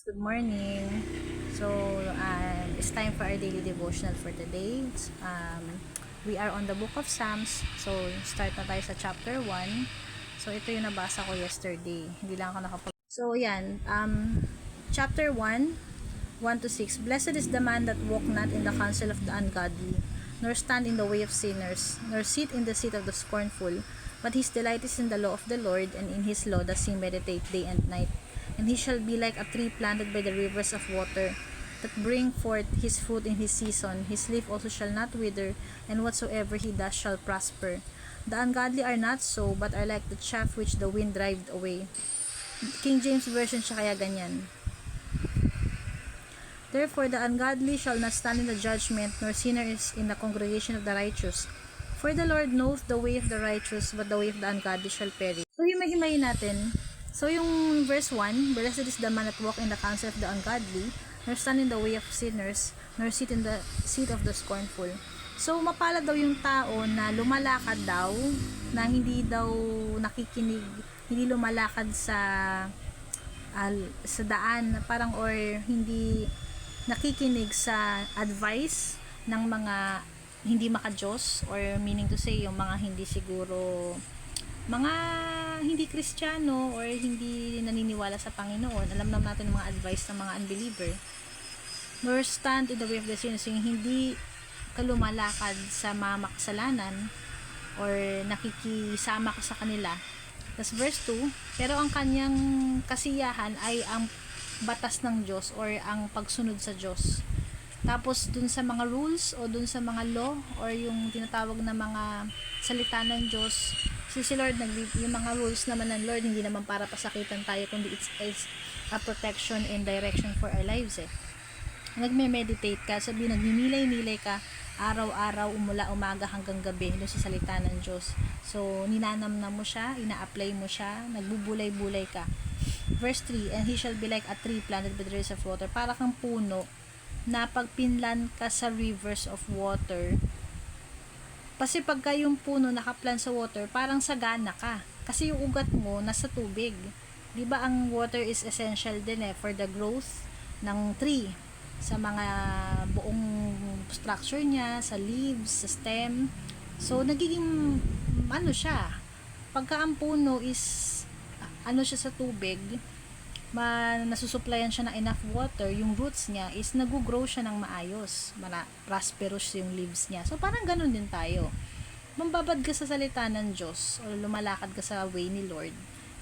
Good morning. So, it's time for our daily devotional for today. We are on the book of Psalms. So, start na tayo sa chapter 1. So, ito yung nabasa ko yesterday. Hindi lang ako So, yan. Chapter 1, 1 to 6. Blessed is the man that walk not in the counsel of the ungodly, nor stand in the way of sinners, nor sit in the seat of the scornful. But his delight is in the law of the Lord, and in his law does he meditate day and night. And he shall be like a tree planted by the rivers of water, that bring forth his fruit in his season. His leaf also shall not wither, and whatsoever he does shall prosper. The ungodly are not so, but are like the chaff which the wind driveth away. King James Version siya kaya ganyan. Therefore the ungodly shall not stand in the judgment, nor sinners in the congregation of the righteous. For the Lord knoweth the way of the righteous, but the way of the ungodly shall perish. So himay-himayin natin. So yung verse 1, blessed is the man that walk in the counsel of the ungodly, nor stand in the way of sinners, nor sit in the seat of the scornful. So mapalad daw yung tao na lumalakad daw, na hindi daw nakikinig, hindi lumalakad sa daan, parang or hindi nakikinig sa advice ng mga hindi maka-Diyos, or meaning to say yung mga hindi siguro mga hindi Kristiyano or hindi naniniwala sa Panginoon. Alam naman natin mga advice ng mga unbeliever. Nor stand in the way of the sinners, yung hindi ka lumalakad sa mga makasalanan or nakikisama ka sa kanila. Tapos verse 2, pero ang kanyang kasiyahan ay ang batas ng Diyos or ang pagsunod sa Diyos. Tapos dun sa mga rules o dun sa mga law or yung tinatawag na mga salita ng Diyos, si Lord, yung mga rules naman ng Lord, hindi naman para pasakitan tayo, kundi it's a protection and direction for our lives eh. Nagme-meditate ka, sabi nagmimilay-milay ka, araw-araw, umaga hanggang gabi, dun sa salita ng Diyos. So, ninanamnam mo siya, ina-apply mo siya, nagbubulay-bulay ka. Verse 3, and he shall be like a tree planted by the rivers of water, para kang puno, na pagpinlan ka sa rivers of water. Kasi pagka yung puno nakaplan sa water, parang sagana ka. Kasi yung ugat mo nasa tubig. 'Di ba ang water is essential din for the growth ng tree, sa mga buong structure niya, sa leaves, sa stem. So nagiging siya. Pagka ang puno is siya sa tubig, nasusuplayan siya ng enough water, yung roots niya is nag-grow siya ng maayos, prosperous yung leaves niya. So parang ganun din tayo. Mambabad ka sa salita ng Diyos o lumalakad ka sa way ni Lord,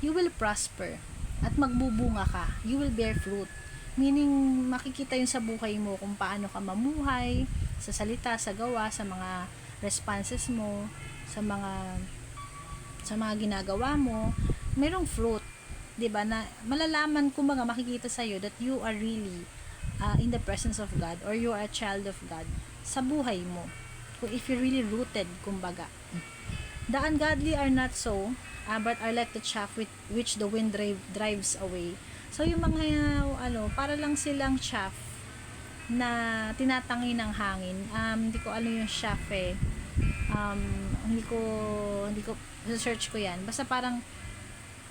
you will prosper at magbubunga ka, you will bear fruit. Meaning makikita yun sa buhay mo kung paano ka mamuhay, sa salita, sa gawa, sa mga responses mo, sa mga ginagawa mo, merong fruit. 'Di ba, na malalaman, kumbaga makikita sa iyo that you are really in the presence of God, or you are a child of God sa buhay mo, kung if you're really rooted, kumbaga. The ungodly are not so, but are like the chaff which the wind drives away. So yung mga para lang silang chaff na tinatangi ng hangin. Hindi ko yung chaff hindi ko search ko yan, basta parang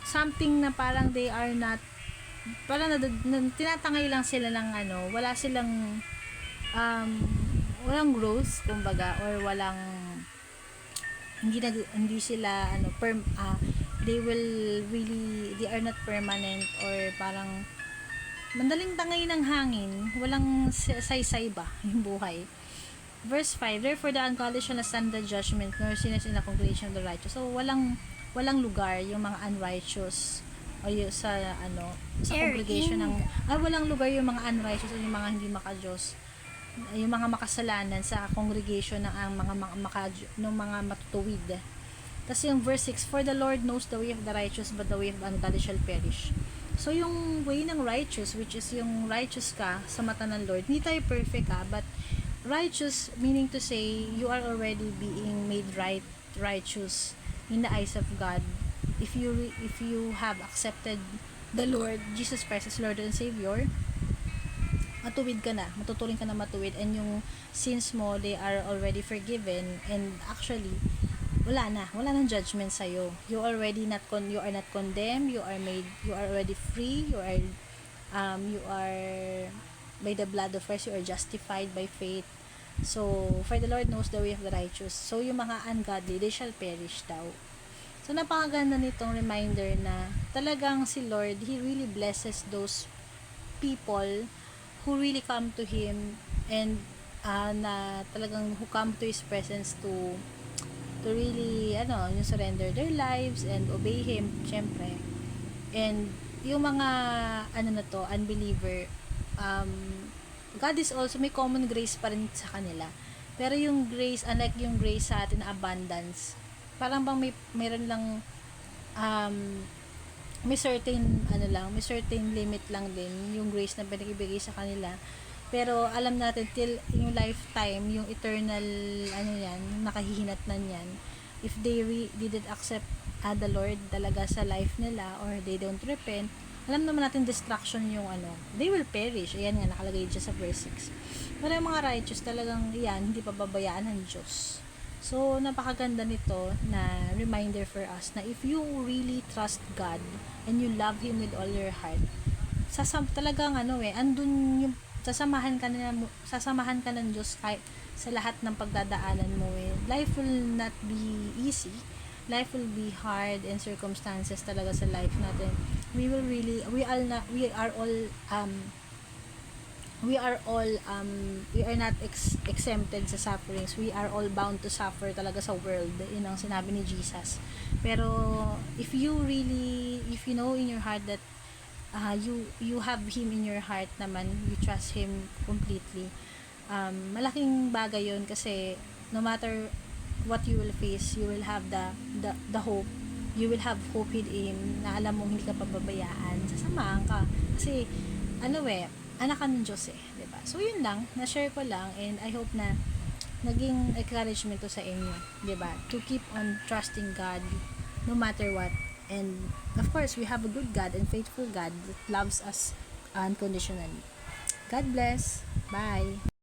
something na parang they are not, parang tinatangay lang sila ng wala silang walang growth, kumbaga, or walang hindi sila they are not permanent, or parang mandaling tangay ng hangin, walang saysay ba yung buhay. Verse 5, therefore the ungodly shall not stand the judgment, nor sinners in the congregation of the righteous. So walang lugar yung mga unrighteous o yung sa congregation ng walang lugar yung mga unrighteous o yung mga hindi maka-Diyos, yung mga makasalanan sa congregation ng mga matutuwid. Tapos yung verse 6, for the Lord knows the way of the righteous, but the way of the ungodly shall perish. So yung way ng righteous, which is yung righteous ka sa mata ng Lord, hindi tayo perfect but righteous, meaning to say you are already being made righteous in the eyes of God. If you have accepted the Lord Jesus Christ as Lord and Savior, matuwid ka na, matuturing ka na matuwid, and yung sins mo, they are already forgiven, and actually wala nang judgment sa you are not condemned, you are already free, you are You are, by the blood of Christ, you are justified by faith. So, for the Lord knows the way of the righteous. So, yung mga ungodly, they shall perish daw. So, napakaganda nitong reminder na talagang si Lord, He really blesses those people who really come to Him and na talagang who come to His presence to really, yung surrender their lives and obey Him, syempre. And yung mga, unbeliever, God is also, may common grace pa rin sa kanila. Pero yung grace, unlike yung grace sa atin na abundance, parang bang mayroon lang, may certain, may certain limit lang din yung grace na pinag-ibigay sa kanila. Pero alam natin till yung lifetime, yung eternal nakahihinatnan yan, if they didn't accept the Lord talaga sa life nila or they don't repent, alam naman natin destruction yung they will perish. Ayan nga, nakalagay dyan sa verse 6. Pero yung mga righteous talagang yan, hindi pababayaan ng Diyos. So, napakaganda nito na reminder for us na if you really trust God and you love Him with all your heart, talagang andun yung sasamahan ka ng Diyos kahit sa lahat ng pagdadaanan mo. Life will not be easy. Life will be hard and circumstances talaga sa life natin. We are not exempted sa sufferings. We are all bound to suffer talaga sa world. Yun ang sinabi ni Jesus. Pero if you know in your heart that you have Him in your heart naman, you trust Him completely, malaking bagay yun kasi no matter what you will face, you will have the hope. You will have hope in Him na alam mo hindi ka pababayaan, sasamahan ka kasi anak ka ng Diyos diba? So yun lang, na-share ko lang, and I hope na naging encouragement to sa inyo, diba? To keep on trusting God no matter what. And of course, we have a good God and faithful God that loves us unconditionally. God bless. Bye.